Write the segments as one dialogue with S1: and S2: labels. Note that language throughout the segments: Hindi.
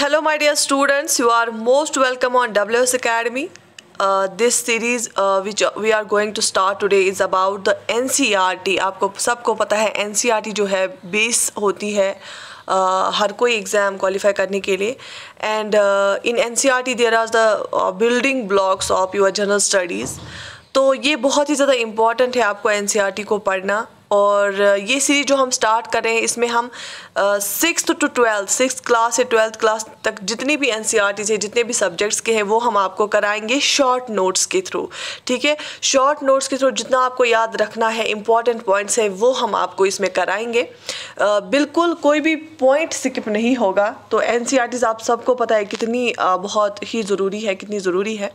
S1: Hello my dear students, you are most welcome on WS Academy. This series which we are going to start today is about the NCERT. आपको सबको पता है NCERT जो है बेस होती है हर कोई एग्ज़ाम क्वालिफाई करने के लिए and in NCERT there are the building blocks of your general studies. तो ये बहुत ही ज़्यादा इम्पॉर्टेंट है आपको NCERT को पढ़ना. और ये सीरीज जो हम स्टार्ट कर रहे हैं इसमें हम 6th to 12th 6th class से 12th क्लास तक जितनी भी NCERT है जितने भी सब्जेक्ट्स के हैं वो हम आपको कराएंगे शॉर्ट नोट्स के थ्रू. ठीक है, शॉर्ट नोट्स के थ्रू जितना आपको याद रखना है इंपॉर्टेंट पॉइंट्स है वो हम आपको इसमें कराएंगे. बिल्कुल कोई भी पॉइंट स्किप नहीं होगा. तो NCERT आप सबको पता है कितनी बहुत ही ज़रूरी है, कितनी ज़रूरी है.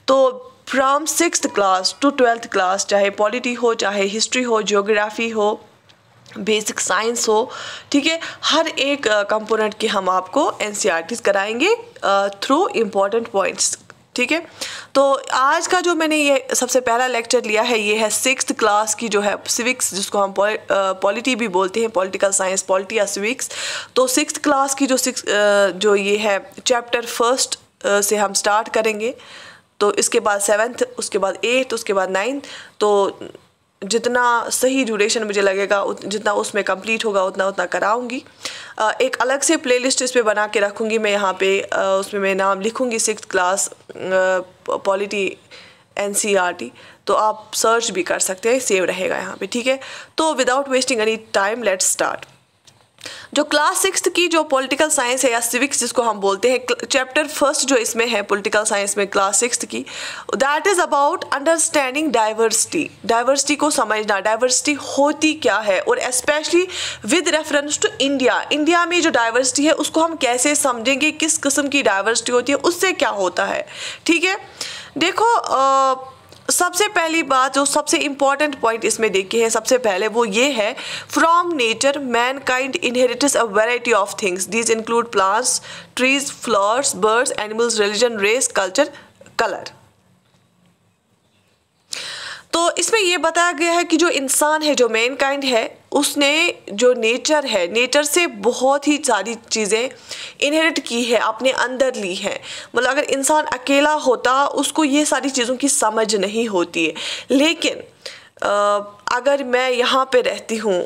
S1: तो from 6th class to 12th class चाहे पॉलिटी हो, चाहे हिस्ट्री हो, ज्योग्राफी हो, बेसिक साइंस हो, ठीक है, हर एक कंपोनेंट के हम आपको NCERT कराएंगे थ्रू इम्पॉर्टेंट पॉइंट्स. ठीक है, तो आज का जो मैंने ये सबसे पहला लेक्चर लिया है ये है 6th क्लास की जो है सिविक्स, जिसको हम पॉलिटी भी बोलते हैं, पॉलिटिकल साइंस, पॉलिटी या सिविक्स. तो 6th क्लास की जो ये है चैप्टर 1 से हम स्टार्ट करेंगे. तो इसके बाद 7th, उसके बाद 8th, उसके बाद 9th. तो जितना सही ड्यूरेशन मुझे लगेगा जितना उसमें कंप्लीट होगा उतना कराऊंगी. एक अलग से प्लेलिस्ट इस पे बना के रखूँगी मैं यहाँ पे. उसमें मैं नाम लिखूँगी 6th क्लास पॉलिटी NCERT. तो आप सर्च भी कर सकते हैं, सेव रहेगा यहाँ पे. ठीक है, तो without wasting any time let's start. जो क्लास 6th की जो पॉलिटिकल साइंस है या सिविक्स जिसको हम बोलते हैं, चैप्टर 1 जो इसमें है पॉलिटिकल साइंस में क्लास 6th की, that is about understanding diversity. Diversity को समझना, डाइवर्सिटी होती क्या है और specially with reference to India. India में जो डाइवर्सिटी है उसको हम कैसे समझेंगे, किस किस्म की डाइवर्सिटी होती है, उससे क्या होता है. ठीक है, देखो सबसे पहली बात जो सबसे इम्पॉर्टेंट पॉइंट इसमें देखे हैं सबसे पहले वो ये है, from nature mankind inherits a variety of things. These include plants, trees, flowers, birds, animals, religion, race, culture, colour. तो इसमें ये बताया गया है कि जो इंसान है, जो मैनकाइंड है, उसने जो नेचर है, नेचर से बहुत ही सारी चीज़ें इनहेरिट की है, अपने अंदर ली है. मतलब अगर इंसान अकेला होता उसको ये सारी चीज़ों की समझ नहीं होती है. लेकिन अगर मैं यहाँ पे रहती हूँ,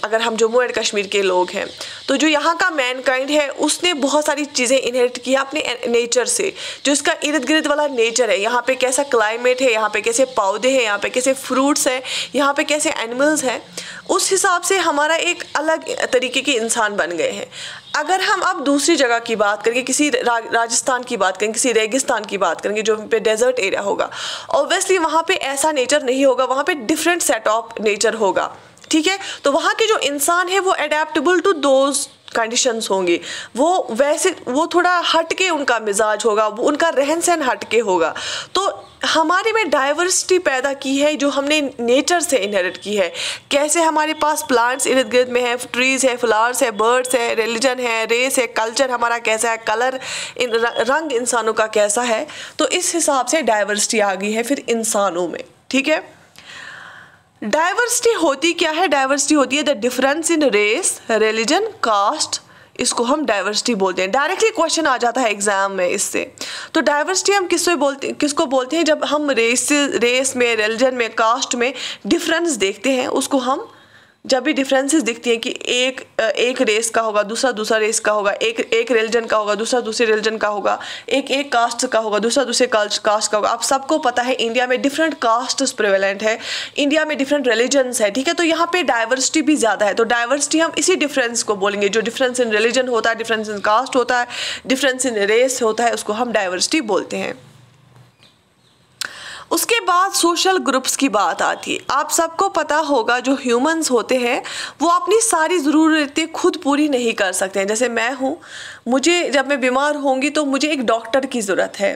S1: अगर हम जम्मू एंड कश्मीर के लोग हैं, तो जो यहाँ का मैनकाइंड है उसने बहुत सारी चीज़ें इनहेरिट की है अपने नेचर से. जो इसका इर्द गिर्द वाला नेचर है, यहाँ पे कैसा क्लाइमेट है, यहाँ पे कैसे पौधे हैं, यहाँ पे कैसे फ्रूट्स हैं, यहाँ पे कैसे एनिमल्स हैं, उस हिसाब से हमारा एक अलग तरीके के इंसान बन गए हैं. अगर हम अब दूसरी जगह की बात करेंगे, किसी राजस्थान की बात करेंगे, किसी रेगिस्तान की बात करेंगे जो पे डेजर्ट एरिया होगा, ऑब्वियसली वहाँ पे ऐसा नेचर नहीं होगा, वहाँ पे डिफरेंट सेट ऑफ नेचर होगा. ठीक है, तो वहाँ के जो इंसान है वो अडेप्टेबल टू दोज कंडीशंस होंगी. वो थोड़ा हटके उनका मिजाज होगा, वो उनका रहन सहन हटके होगा. तो हमारे में डाइवर्सिटी पैदा की है जो हमने नेचर से इनहेरिट की है. कैसे हमारे पास प्लांट्स इर्द गिर्द में है, ट्रीज है, फ्लावर्स है, बर्ड्स है, रिलीजन है, रेस है, कल्चर हमारा कैसा है, कलर रंग इंसानों का कैसा है. तो इस हिसाब से डाइवर्सिटी आ गई है फिर इंसानों में. ठीक है, डाइवर्सिटी होती क्या है? डाइवर्सिटी होती है the difference in race, religion, caste. इसको हम डाइवर्सिटी बोलते हैं. डायरेक्टली क्वेश्चन आ जाता है एग्जाम में इससे. तो डाइवर्सिटी हम किसको बोलते हैं? जब हम रेस में, रिलीजन में, कास्ट में डिफरेंस देखते हैं, उसको हम जब भी डिफरेंसेस दिखती हैं कि एक रेस का होगा, दूसरा रेस का होगा, एक रिलीजन का होगा, दूसरे रिलीजन का होगा, एक कास्ट का होगा, दूसरे कास्ट का होगा. आप सबको पता है इंडिया में डिफरेंट कास्ट्स प्रेवलेंट है, इंडिया में डिफरेंट रिलीजन्स है. ठीक है, तो यहाँ पे डाइवर्सिटी भी ज़्यादा है. तो डाइवर्सिटी हम इसी डिफरेंस को बोलेंगे. जो डिफरेंस इन रिलीजन होता है, डिफरेंस इन कास्ट होता है, डिफरेंस इन रेस होता है, उसको हम डाइवर्सिटी बोलते हैं. उसके बाद सोशल ग्रुप्स की बात आती है. आप सबको पता होगा जो ह्यूमंस होते हैं वो अपनी सारी ज़रूरतें खुद पूरी नहीं कर सकते हैं. जैसे मैं हूँ, मुझे जब मैं बीमार होंगी तो मुझे एक डॉक्टर की ज़रूरत है.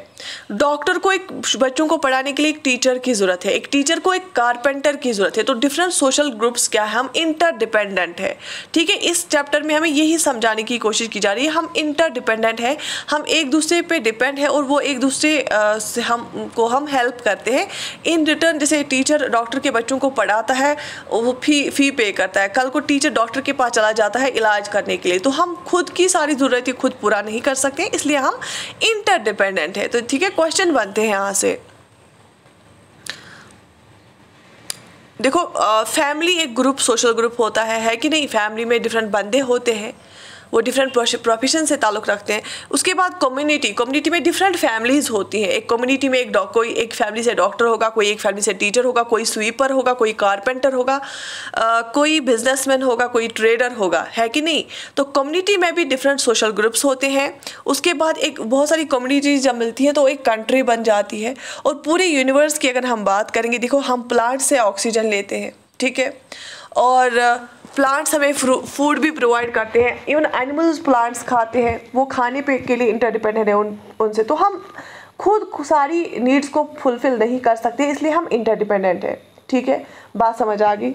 S1: डॉक्टर को एक बच्चों को पढ़ाने के लिए एक टीचर की ज़रूरत है. एक टीचर को एक कारपेंटर की ज़रूरत है. तो डिफरेंट सोशल ग्रुप्स क्या है? हम इंटरडिपेंडेंट है. ठीक है, इस चैप्टर में हमें यही समझाने की कोशिश की जा रही है. हम इंटरडिपेंडेंट है, हम एक दूसरे पे डिपेंड है और वो एक दूसरे से हम हेल्प कर करते हैं इन रिटर्न। जैसे टीचर डॉक्टर के बच्चों को पढ़ाता है, वो फ़ी पे करता है, कल को टीचर डॉक्टर के पास चला जाता है इलाज करने के लिए, तो हम खुद की सारी ज़रूरतें खुद पूरा नहीं कर सकते, इसलिए हम इंटरडिपेंडेंट है। तो ठीक है, क्वेश्चन बनते हैं यहाँ से। देखो फैमिली एक ग्रुप, सोशल ग्रुप होता है कि नहीं। फैमिली में डिफरेंट बंदे होते हैं, वो डिफरेंट प्रोफेशन से ताल्लुक़ रखते हैं। उसके बाद कम्युनिटी में डिफरेंट फैमिलीज़ होती हैं। एक कम्युनिटी में कोई एक फैमिली से डॉक्टर होगा, कोई एक फैमिली से टीचर होगा, कोई स्वीपर होगा, कोई कारपेंटर होगा, कोई बिजनेसमैन होगा, कोई ट्रेडर होगा, है कि नहीं। तो कम्युनिटी में भी डिफरेंट सोशल ग्रुप्स होते हैं। उसके बाद एक बहुत सारी कम्युनिटीज़ जब मिलती हैं तो एक कंट्री बन जाती है। और पूरे यूनिवर्स की अगर हम बात करेंगे, देखो हम प्लांट से ऑक्सीजन लेते हैं, ठीक है, और प्लांट्स हमें फूड भी प्रोवाइड करते हैं। इवन एनिमल्स प्लांट्स खाते हैं, वो खाने पे के लिए इंटरडिपेंडेंट है उनसे। तो हम खुद सारी नीड्स को फुलफिल नहीं कर सकते, इसलिए हम इंटरडिपेंडेंट है। ठीक है, बात समझ आ गई।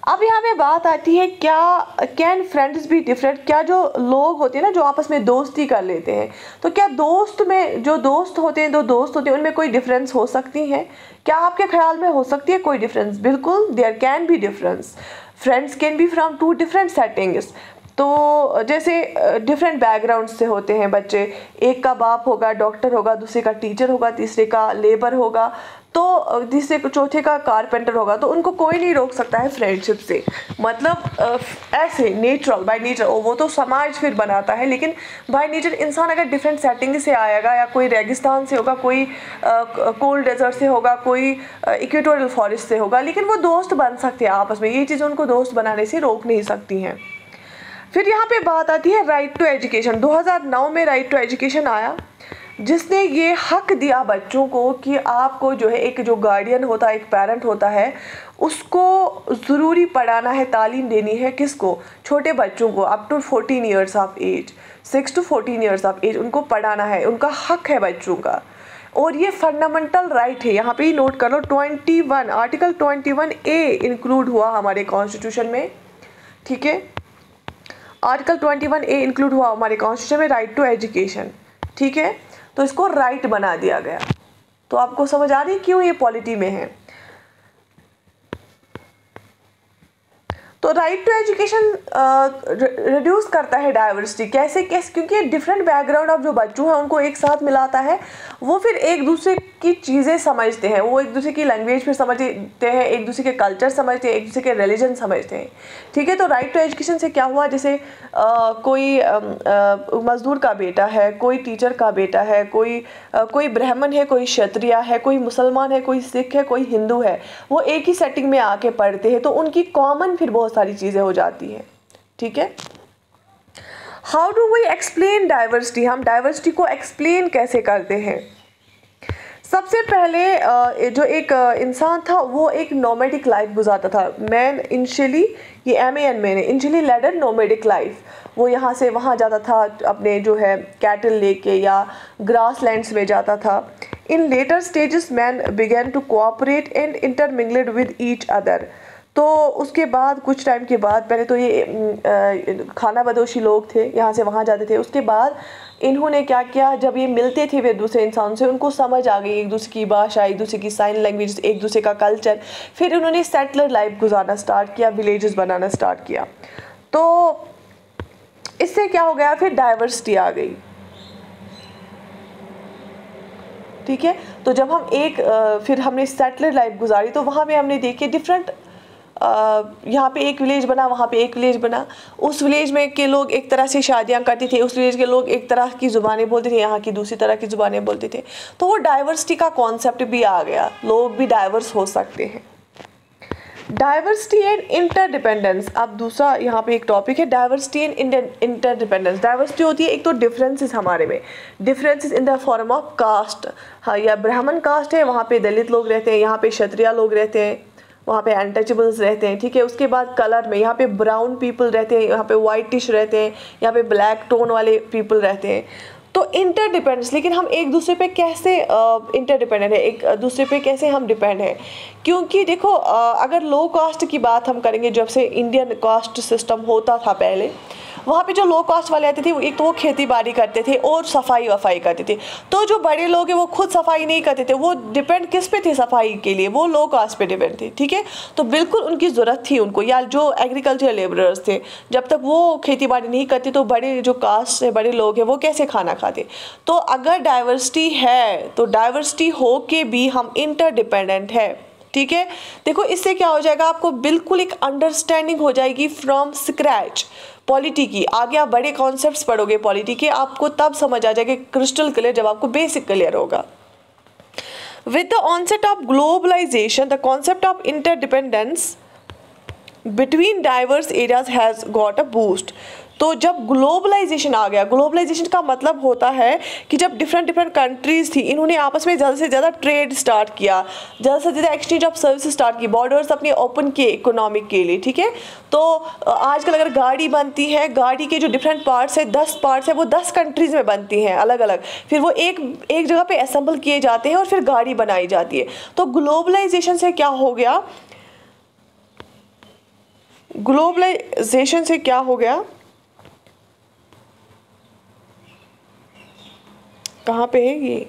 S1: अब यहाँ पे बात आती है, क्या कैन फ्रेंड्स बी डिफरेंट। क्या जो लोग होते हैं ना, जो आपस में दोस्ती कर लेते हैं, तो क्या दोस्त में जो दोस्त होते हैं, दो दोस्त होते हैं, उनमें कोई डिफरेंस हो सकती है? क्या आपके ख्याल में हो सकती है कोई डिफरेंस? बिल्कुल, there can be difference. Friends can be from two different settings. तो जैसे डिफरेंट बैकग्राउंड से होते हैं बच्चे, एक का बाप होगा डॉक्टर होगा, दूसरे का टीचर होगा, तीसरे का लेबर होगा, तो तीसरे चौथे का कारपेंटर होगा, तो उनको कोई नहीं रोक सकता है फ्रेंडशिप से। मतलब ऐसे नेचुरल बाय नेचर, वो तो समाज फिर बनाता है, लेकिन बाय नेचर इंसान अगर डिफरेंट सेटिंग से आएगा, या कोई रेगिस्तान से होगा, कोई कोल्ड डेजर्ट से होगा, कोई इक्वेटोरियल फॉरेस्ट से होगा, लेकिन वो दोस्त बन सकते हैं आपस में। ये चीज़ उनको दोस्त बनाने से रोक नहीं सकती हैं। फिर यहाँ पे बात आती है राइट टू एजुकेशन। 2009 में राइट टू एजुकेशन आया, जिसने ये हक दिया बच्चों को कि आपको जो है, एक जो गार्डियन होता है, एक पेरेंट होता है, उसको ज़रूरी पढ़ाना है, तालीम देनी है। किसको? छोटे बच्चों को, up to 14 years of age, 6 to 14 years of age, उनको पढ़ाना है, उनका हक है बच्चों का। और ये फंडामेंटल राइट है, यहाँ पे ही नोट कर लो। 21 आर्टिकल 21A इंक्लूड हुआ हमारे कॉन्स्टिट्यूशन में, ठीक है। आर्टिकल 21A इंक्लूड हुआ हमारे कॉन्स्टिट्यूशन में, राइट टू एजुकेशन, ठीक है। तो इसको राइट बना दिया गया। तो आपको समझ आ रही क्यों ये पॉलिटी में है। तो राइट टू एजुकेशन रिड्यूस करता है डाइवर्सिटी। कैसे? क्योंकि डिफरेंट बैकग्राउंड ऑफ जो बच्चों हैं उनको एक साथ मिलाता है। वो फिर एक दूसरे की चीज़ें समझते हैं, वो एक दूसरे की लैंग्वेज फिर समझते हैं, एक दूसरे के कल्चर समझते हैं, एक दूसरे के रिलीजन समझते हैं, ठीक है। तो राइट टू एजुकेशन से क्या हुआ, जैसे कोई मजदूर का बेटा है, कोई टीचर का बेटा है, कोई ब्राह्मण है, कोई क्षत्रिय है, कोई मुसलमान है, कोई सिख है, कोई हिंदू है, वो एक ही सेटिंग में आके पढ़ते हैं, तो उनकी कॉमन फिर बहुत सारी चीज़ें हो जाती हैं, ठीक है। How do we explain diversity. हम डाइवर्सिटी को एक्सप्लेन कैसे करते हैं? सबसे पहले जो एक इंसान था, वो एक नोमैडिक लाइफ गुजारता था। मैन इनिशियली, ये MAN मैन इनिशियली लेड अ नोमैडिक लाइफ। वो यहाँ से वहाँ जाता था, अपने जो है कैटल लेके या ग्रास लैंड्स में जाता था। In later stages man began to cooperate and intermingled with each other. तो उसके बाद कुछ टाइम के बाद, पहले तो ये खाना बदोशी लोग थे, यहाँ से वहाँ जाते थे। उसके बाद इन्होंने क्या किया, जब ये मिलते थे वे दूसरे इंसान से, उनको समझ आ गई एक दूसरे की भाषा, एक दूसरे की साइन लैंग्वेज, एक दूसरे का कल्चर। फिर उन्होंने सेटलर लाइफ गुजारना स्टार्ट किया, विलेजेस बनाना स्टार्ट किया। तो इससे क्या हो गया, फिर डाइवर्सिटी आ गई, ठीक है। तो जब हम फिर हमने सेटलर लाइफ गुजारी, तो वहाँ पे हमने देखे डिफरेंट, यहाँ पे एक विलेज बना, वहाँ पे एक विलेज बना। उस विलेज में के लोग एक तरह से शादियाँ करते थे, उस विलेज के लोग एक तरह की ज़ुबानें बोलते थे, यहाँ की दूसरी तरह की ज़ुबानें बोलते थे। तो वो डाइवर्सिटी का कॉन्सेप्ट भी आ गया, लोग भी डाइवर्स हो सकते हैं। Diversity and interdependence. अब दूसरा यहाँ पे एक टॉपिक है, डाइवर्सिटी एंड इंटरडिपेंडेंस। डाइवर्सिटी होती है एक तो डिफरेंसेस हमारे में, differences in the form of caste. हाँ, या ब्राह्मण कास्ट है, वहाँ पे दलित लोग रहते हैं, यहाँ पे क्षत्रिय लोग रहते हैं, वहाँ पे अनटचेबल्स रहते हैं, ठीक है। उसके बाद कलर में, यहाँ पे ब्राउन पीपल रहते हैं, यहाँ पे वाइटिश रहते हैं, यहाँ पे ब्लैक टोन वाले पीपल रहते हैं। तो इंटरडिपेंडेंस, लेकिन हम एक दूसरे पे कैसे इंटरडिपेंडेंट है, एक दूसरे पे कैसे हम डिपेंड हैं? क्योंकि देखो अगर लो कास्ट की बात हम करेंगे, जब से इंडियन कास्ट सिस्टम होता था पहले, वहाँ पे जो लो कास्ट वाले आते थे एक तो वो खेती बाड़ी करते थे और सफाई वफाई करते थे। तो जो बड़े लोग हैं वो खुद सफाई नहीं करते थे, वो डिपेंड किस पे थे सफाई के लिए, वो लो कास्ट पे डिपेंड थे। ठीक है, तो बिल्कुल उनकी ज़रूरत थी उनको, या जो एग्रीकल्चर लेबरर्स थे जब तक वो खेती बाड़ी नहीं करते तो बड़े जो कास्ट से बड़े लोग हैं वो कैसे खाना खाते। तो अगर डाइवर्सिटी है तो डाइवर्सिटी हो के भी हम इंटरडिपेंडेंट है। ठीक है, देखो इससे क्या हो जाएगा, आपको बिल्कुल एक अंडरस्टैंडिंग हो जाएगी फ्रॉम स्क्रैच पॉलिटी की। आगे आप बड़े कॉन्सेप्ट्स पढ़ोगे पॉलिटी के, आपको तब समझ आ जाएगा क्रिस्टल क्लियर, जब आपको बेसिक क्लियर होगा। With the onset of globalization, the concept of interdependence between diverse areas has got a boost। तो जब ग्लोबलाइजेशन आ गया, ग्लोबलाइजेशन का मतलब होता है कि जब डिफरेंट कंट्रीज़ थी, इन्होंने आपस में ज़्यादा से ज़्यादा ट्रेड स्टार्ट किया, ज़्यादा से ज़्यादा एक्सचेंज ऑफ सर्विस स्टार्ट की, बॉर्डर्स अपने ओपन किए इकोनॉमिक के लिए। ठीक है, तो आजकल अगर गाड़ी बनती है, गाड़ी के जो डिफरेंट पार्ट्स है 10 पार्ट्स है, वो 10 कंट्रीज़ में बनती हैं अलग अलग, फिर वो एक जगह पे असेंबल किए जाते हैं और फिर गाड़ी बनाई जाती है। तो ग्लोबलाइजेशन से क्या हो गया, ग्लोबलाइजेशन से क्या हो गया, कहाँ पे है ये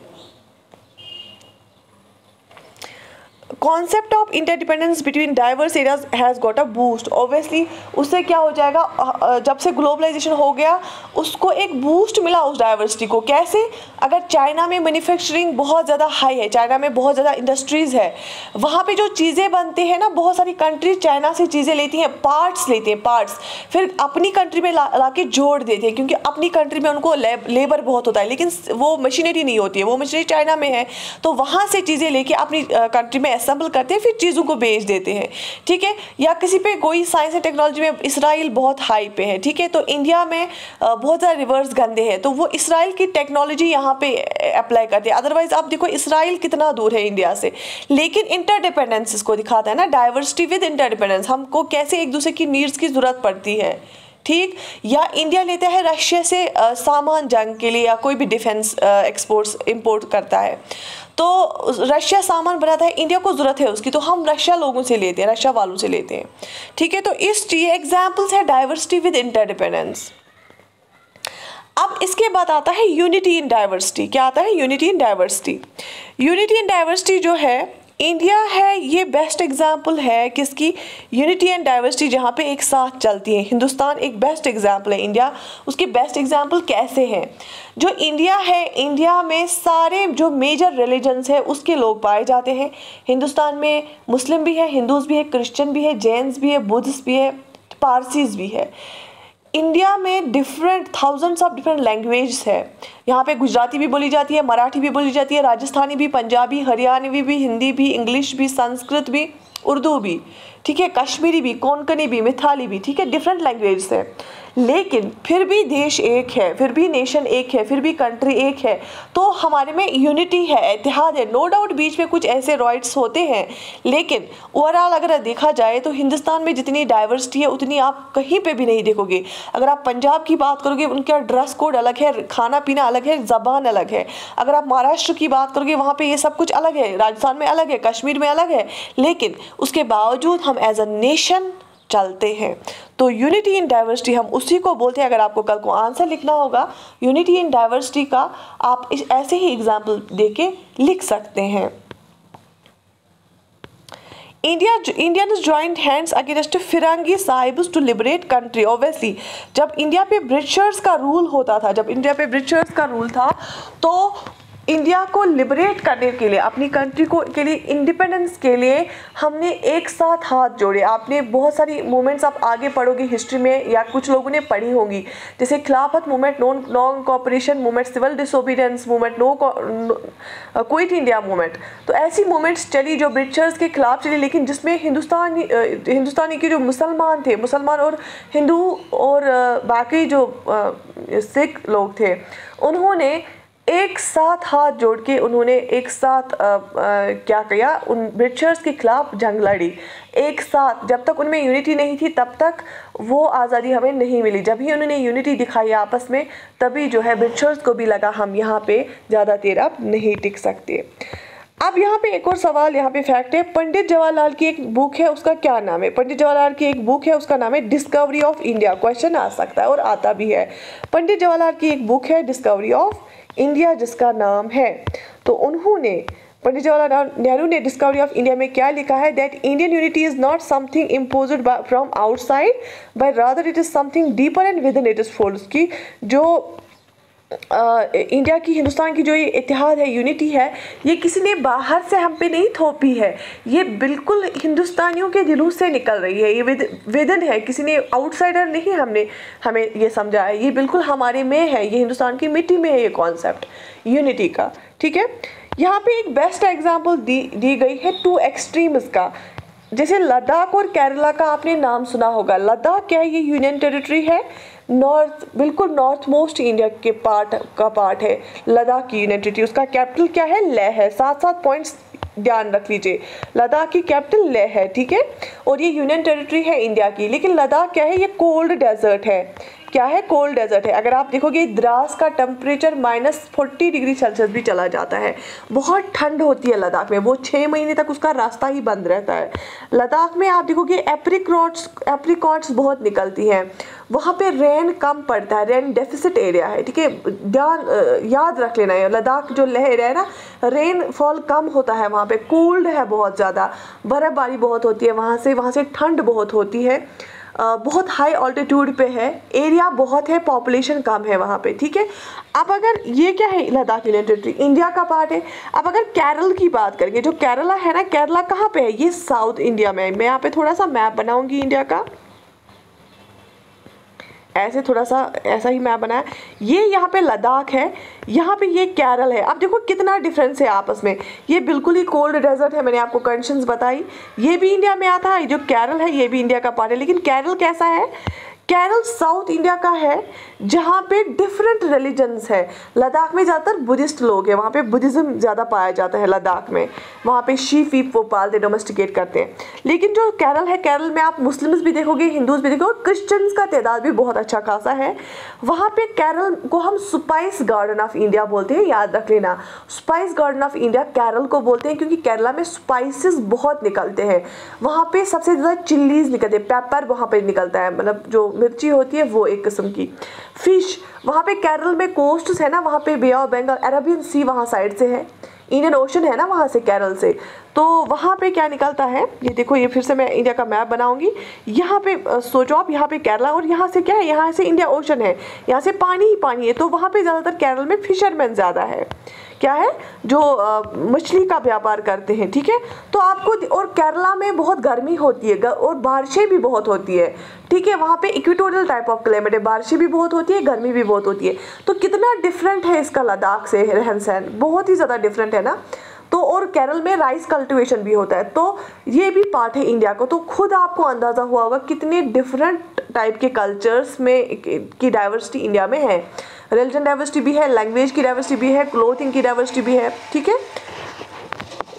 S1: concept of interdependence between diverse areas has got a boost. Obviously उससे क्या हो जाएगा, जब से ग्लोबलाइजेशन हो गया उसको एक बूस्ट मिला उस डाइवर्सिटी को। कैसे, अगर चाइना में मैन्युफैक्चरिंग बहुत ज़्यादा हाई है, चाइना में बहुत ज़्यादा इंडस्ट्रीज़ है, वहाँ पे जो चीज़ें बनती हैं ना, बहुत सारी कंट्रीज चाइना से चीज़ें लेती हैं, पार्ट्स लेते हैं, पार्ट्स फिर अपनी कंट्री में ला के जोड़ देते हैं, क्योंकि अपनी कंट्री में उनको लेबर बहुत होता है, लेकिन वो मशीनरी नहीं होती है, वो मशीनरी चाइना में है, तो वहाँ से चीज़ें लेके अपनी कंट्री में असेंबल करते हैं, फिर चीज़ों को बेच देते हैं। ठीक है, या किसी पे कोई साइंस एंड टेक्नोलॉजी में इसराइल बहुत हाई पे है, ठीक है, तो इंडिया में बहुत ज़्यादा रिवर्स गंदे हैं, तो वो इसराइल की टेक्नोलॉजी यहाँ पे अप्लाई करते हैं। अदरवाइज आप देखो इसराइल कितना दूर है इंडिया से, लेकिन इंटरडिपेंडेंस इसको दिखाता है ना, डाइवर्सिटी विद इंटरडिपेंडेंस, हमको कैसे एक दूसरे की नीड्स की ज़रूरत पड़ती है। ठीक, या इंडिया लेता है रशिया से सामान जंग के लिए, या कोई भी डिफेंस एक्सपोर्ट्स इंपोर्ट करता है, तो रशिया सामान बनाता है, इंडिया को ज़रूरत है उसकी, तो हम रशिया लोगों से लेते हैं, रशिया वालों से लेते हैं। ठीक है, तो इस एग्जाम्पल्स है डाइवर्सिटी विद इंटरडिपेंडेंस। अब इसके बाद आता है यूनिटी इन डाइवर्सिटी। क्या आता है, unity in diversity. Unity in diversity जो है इंडिया है, ये बेस्ट एग्जाम्पल है किसकी, यूनिटी एंड डाइवर्सिटी, जहाँ पे एक साथ चलती है। हिंदुस्तान एक बेस्ट एग्जाम्पल है, इंडिया उसके बेस्ट एग्जाम्पल कैसे हैं। जो इंडिया है, इंडिया में सारे जो मेजर रिलीजन्स है उसके लोग पाए जाते हैं। हिंदुस्तान में मुस्लिम भी है, हिंदूज़ भी है, क्रिश्चियन भी है, जैन्स भी है, बुद्धिस्ट भी है, पारसीज़ भी है। इंडिया में different thousands of different language है। यहाँ पे गुजराती भी बोली जाती है, मराठी भी बोली जाती है, राजस्थानी भी, पंजाबी, हरियाणवी भी, हिंदी भी, इंग्लिश भी, संस्कृत भी, उर्दू भी, ठीक है, कश्मीरी भी, कोंकणी भी, मिथाली भी, ठीक है, डिफरेंट लैंग्वेज है। लेकिन फिर भी देश एक है, फिर भी नेशन एक है, फिर भी कंट्री एक है, तो हमारे में यूनिटी है, इत्तेहाद है। नो डाउट बीच में कुछ ऐसे रॉइट्स होते हैं, लेकिन ओवरऑल अगर देखा जाए तो हिंदुस्तान में जितनी डाइवर्सिटी है उतनी आप कहीं पे भी नहीं देखोगे। अगर आप पंजाब की बात करोगे, उनका ड्रेस कोड अलग है, खाना पीना अलग है, ज़बान अलग है। अगर आप महाराष्ट्र की बात करोगे, वहाँ पे ये सब कुछ अलग है, राजस्थान में अलग है, कश्मीर में अलग है, लेकिन उसके बावजूद हम एज अ नेशन चलते हैं। तो यूनिटी इन डाइवर्सिटी हम उसी को बोलते हैं। अगर आपको कल को आंसर लिखना होगा यूनिटी इन डाइवर्सिटी का, आप ऐसे ही एग्जाम्पल देके लिख सकते हैं। Indians joined hands against firangi sahibs to liberate country. Obviously जब इंडिया पे ब्रिटिशर्स का रूल होता था, जब इंडिया पे ब्रिटिशर्स का रूल था, तो इंडिया को लिबरेट करने के लिए, अपनी कंट्री को के लिए, इंडिपेंडेंस के लिए हमने एक साथ हाथ जोड़े। आपने बहुत सारी मूवमेंट्स आप आगे पढ़ोगे हिस्ट्री में, या कुछ लोगों ने पढ़ी होंगी, जैसे Khilafat movement, non cooperation movement, civil disobedience movement, quit India movement. तो ऐसी मूवमेंट्स चली जो ब्रिटिशर्स के खिलाफ चली, लेकिन जिसमें हिंदुस्तानी के जो मुसलमान थे, मुसलमान और हिंदू और बाकी जो सिख लोग थे, उन्होंने एक साथ हाथ जोड़ के उन्होंने एक साथ क्या किया, उन ब्रिटिशर्स के खिलाफ जंग लड़ी एक साथ। जब तक उनमें यूनिटी नहीं थी तब तक वो आज़ादी हमें नहीं मिली। जब ही उन्होंने यूनिटी दिखाई आपस में, तभी जो है ब्रिटिशर्स को भी लगा हम यहाँ पे ज़्यादा देर अब नहीं टिक सकते। अब यहाँ पे एक और सवाल, यहाँ पे फैक्ट है, पंडित जवाहरलाल की एक बुक है, उसका क्या नाम है? पंडित जवाहरलाल की एक बुक है, उसका नाम है डिस्कवरी ऑफ इंडिया। क्वेश्चन आ सकता है और आता भी है। पंडित जवाहरलाल की एक बुक है डिस्कवरी ऑफ इंडिया जिसका नाम है, तो उन्होंने, पंडित जवाहरलाल नेहरू ने डिस्कवरी ऑफ इंडिया में क्या लिखा है? That Indian unity is not something imposed from outside but rather it is something deeper and with in it is folds की जो इंडिया की, हिंदुस्तान की जो ये इतिहाद है, यूनिटी है, ये किसी ने बाहर से हम पे नहीं थोपी है, ये बिल्कुल हिंदुस्तानियों के दिलों से निकल रही है, ये विदिन है, किसी ने आउटसाइडर नहीं हमें ये समझा है, ये बिल्कुल हमारे में है, ये हिंदुस्तान की मिट्टी में है ये कॉन्सेप्ट यूनिटी का। ठीक है, यहाँ पे एक बेस्ट एग्जाम्पल दी गई है टू एक्सट्रीम्स का। जैसे लद्दाख और केरला का आपने नाम सुना होगा। लद्दाख क्या है? ये यूनियन टेरिटरी है, बिल्कुल नॉर्थ मोस्ट इंडिया के पार्ट है लद्दाख की यूनियन टेरिटरी। उसका कैपिटल क्या है? लेह है। 7 पॉइंट्स ध्यान रख लीजिए, लद्दाख की कैपिटल लेह है। ठीक है, और ये यूनियन टेरिटरी है इंडिया की। लेकिन लद्दाख क्या है? ये कोल्ड डेजर्ट है। क्या है? कोल्ड डेजर्ट है। अगर आप देखोगे द्रास का टेम्परेचर -40 डिग्री सेल्सियस भी चला जाता है, बहुत ठंड होती है लद्दाख में, वो 6 महीने तक उसका रास्ता ही बंद रहता है। लद्दाख में आप देखोगे एप्रिकॉट्स बहुत निकलती हैं, वहाँ पे रेन कम पड़ता है, रेन डेफिसिट एरिया है। ठीक है, याद रख लेना है, लद्दाख जो लेह एरिया है ना, रेन फॉल कम होता है, वहाँ पे कोल्ड है, बहुत ज़्यादा बर्फ़बारी बहुत होती है, वहाँ से ठंड बहुत होती है, बहुत हाई ऑल्टीट्यूड पे है, एरिया बहुत है, पॉपुलेशन कम है वहाँ पे। ठीक है, अब अगर ये क्या है? लद्दाख यूनियन टेरिटरी इंडिया का पार्ट है। अब अगर केरल की बात करेंगे, जो केरला है ना, केरला कहाँ पे है? ये साउथ इंडिया में है। मैं यहाँ पे थोड़ा सा मैप बनाऊंगी इंडिया का, ऐसे थोड़ा सा ऐसा ही मैप बनाया। ये यहाँ पे लद्दाख है, यहाँ पे ये केरल है। अब देखो कितना डिफरेंस है आपस में, ये बिल्कुल ही कोल्ड डेजर्ट है, मैंने आपको कंडीशंस बताई, ये भी इंडिया में आता है, जो केरल है ये भी इंडिया का पार्ट है। लेकिन केरल कैसा है? केरल साउथ इंडिया का है, जहाँ पे डिफरेंट रिलीजन्स है। लद्दाख में ज़्यादातर बुद्धिस्ट लोग हैं, वहाँ पे बुद्धिज़्म ज़्यादा पाया जाता है लद्दाख में, वहाँ पे शीप वीप वो पालते, डोमेस्टिकेट करते हैं। लेकिन जो केरल है, केरल में आप मुस्लिम्स भी देखोगे, हिंदूज भी देखोगे, और क्रिश्चियंस का तादाद भी बहुत अच्छा खासा है। वहाँ पे केरल को हम स्पाइस गार्डन ऑफ इंडिया बोलते हैं, याद रख लेना, spice garden of India Kerala को बोलते हैं, क्योंकि केरला में स्पाइसेस बहुत निकलते हैं। वहाँ पे सबसे ज़्यादा चिल्लीज निकलते हैं, पेपर वहाँ पे निकलता है, मतलब जो मिर्ची होती है वो एक किस्म की। फिश, वहाँ पे केरल में कोस्ट है ना, वहाँ पे बे ऑफ बंगाल, अरेबियन सी वहाँ साइड से है, इंडियन ओशन है ना वहाँ से, केरल से, तो वहाँ पे क्या निकलता है? ये देखो, ये फिर से मैं इंडिया का मैप बनाऊंगी। यहाँ पे सोचो आप, यहाँ पे केरला, और यहाँ से क्या है? यहाँ से इंडिया ओशन है, यहाँ से पानी ही पानी है, तो वहाँ पे ज़्यादातर केरल में फिशरमैन ज़्यादा है, क्या है, जो मछली का व्यापार करते हैं। ठीक है, तो आपको, और केरला में बहुत गर्मी होती है और बारिशें भी बहुत होती है। ठीक है, वहाँ पे इक्वेटोरियल टाइप ऑफ क्लाइमेट है, बारिशें भी बहुत होती है, गर्मी भी बहुत होती है। तो कितना डिफरेंट है इसका लद्दाख से रहन सहन, बहुत ही ज़्यादा डिफरेंट है ना। तो और केरल में राइस कल्टीवेशन भी होता है, तो ये भी पार्ट है इंडिया को। तो खुद आपको अंदाज़ा हुआ होगा कितने डिफरेंट टाइप के कल्चर्स में की डाइवर्सिटी इंडिया में है। रिलीजन डाइवर्सिटी भी है, लैंग्वेज की डाइवर्सिटी भी है, क्लोथिंग की डाइवर्सिटी भी है। ठीक है,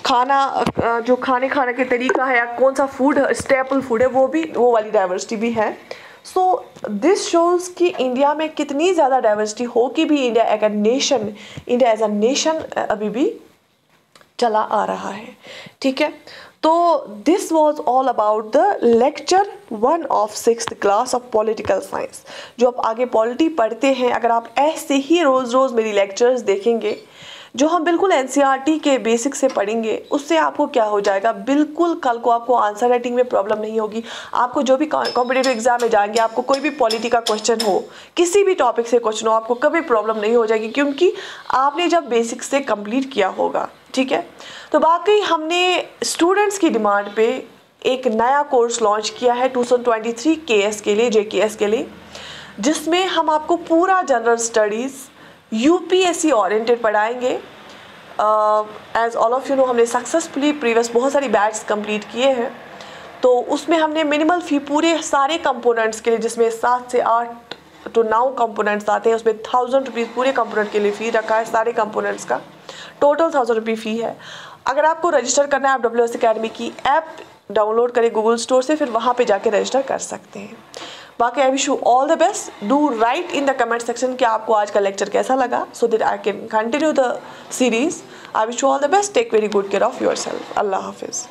S1: खाना, जो खाने के तरीका है, या कौन सा फूड स्टेपल फूड है, वो वाली डाइवर्सिटी भी है। सो दिस शोज़ कि इंडिया में कितनी ज़्यादा डाइवर्सिटी हो कि भी इंडिया एज अ नेशन अभी भी चला आ रहा है। ठीक है, तो this was all about the lecture 1 of 6th class of political science. जो आप आगे पॉलिटी पढ़ते हैं, अगर आप ऐसे ही रोज़ मेरी लेक्चर्स देखेंगे, जो हम बिल्कुल NCERT के बेसिक से पढ़ेंगे, उससे आपको क्या हो जाएगा, बिल्कुल कल को आपको आंसर राइटिंग में प्रॉब्लम नहीं होगी। आपको जो भी कॉम्पिटिटिव एग्जाम में जाएंगे, आपको कोई भी पॉलिटी का क्वेश्चन हो, किसी भी टॉपिक से क्वेश्चन हो, आपको कभी प्रॉब्लम नहीं हो जाएगी, क्योंकि आपने जब बेसिक से कंप्लीट किया होगा। ठीक है, तो बाकी हमने स्टूडेंट्स की डिमांड पे एक नया कोर्स लॉन्च किया है 2023 KS के लिए, JKS के लिए, जिसमें हम आपको पूरा जनरल स्टडीज़ UPSC ओरिएंटेड पढ़ाएंगे। As all of you know, हमने सक्सेसफुली प्रीवियस बहुत सारी बैच कंप्लीट किए हैं, तो उसमें हमने मिनिमल फ़ी पूरे सारे कंपोनेंट्स के लिए, जिसमें 7 से 8 to 9 कंपोनेंट्स आते हैं, उसमें 1000 रुपीज़ पूरे कंपोनेंट के लिए फ़ी रखा है, सारे कंपोनेंट्स का टोटल 1000 रुपये फ़ी है। अगर आपको रजिस्टर करना है, आप WS अकेडमी की ऐप डाउनलोड करें गूगल स्टोर से, फिर वहाँ पे जाके रजिस्टर कर सकते हैं। बाकी I wish you all the best. Do write in the comment section कि आपको आज का लेक्चर कैसा लगा, so that I can continue the series. I wish you all the best, take very good care of yourself. अल्लाह हाफिज़।